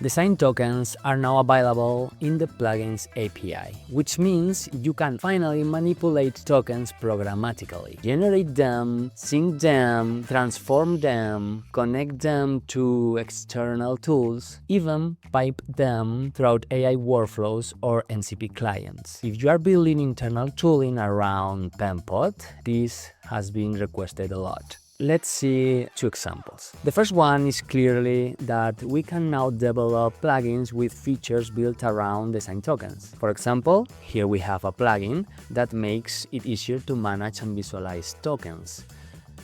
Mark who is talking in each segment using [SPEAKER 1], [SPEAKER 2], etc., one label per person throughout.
[SPEAKER 1] Design tokens are now available in the Plugins API, which means you can finally manipulate tokens programmatically, generate them, sync them, transform them, connect them to external tools, even pipe them throughout AI workflows or MCP clients. If you are building internal tooling around Penpot, this has been requested a lot. Let's see two examples. The first one is clearly that we can now develop plugins with features built around design tokens. For example, here we have a plugin that makes it easier to manage and visualize tokens,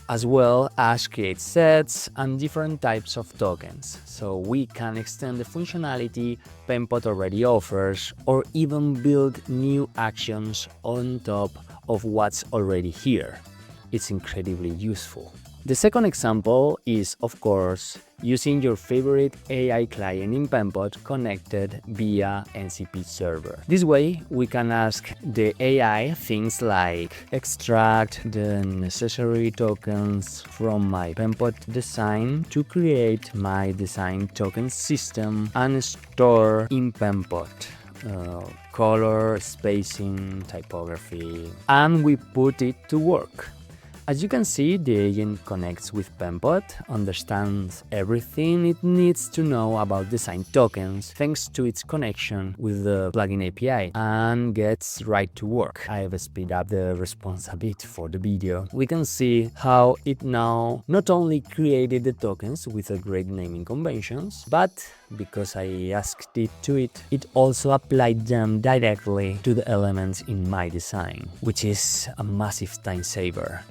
[SPEAKER 1] as well as create sets and different types of tokens. So we can extend the functionality Penpot already offers, or even build new actions on top of what's already here. It's incredibly useful. The second example is, of course, using your favorite AI client in Penpot connected via MCP server. This way, we can ask the AI things like extract the necessary tokens from my Penpot design to create my design token system and store in Penpot. Color, spacing, typography, and we put it to work. As you can see, the agent connects with Penpot, understands everything it needs to know about design tokens thanks to its connection with the plugin API, and gets right to work. I have sped up the response a bit for the video. We can see how it now not only created the tokens with a great naming conventions, but because I asked it to, it also applied them directly to the elements in my design, which is a massive time saver.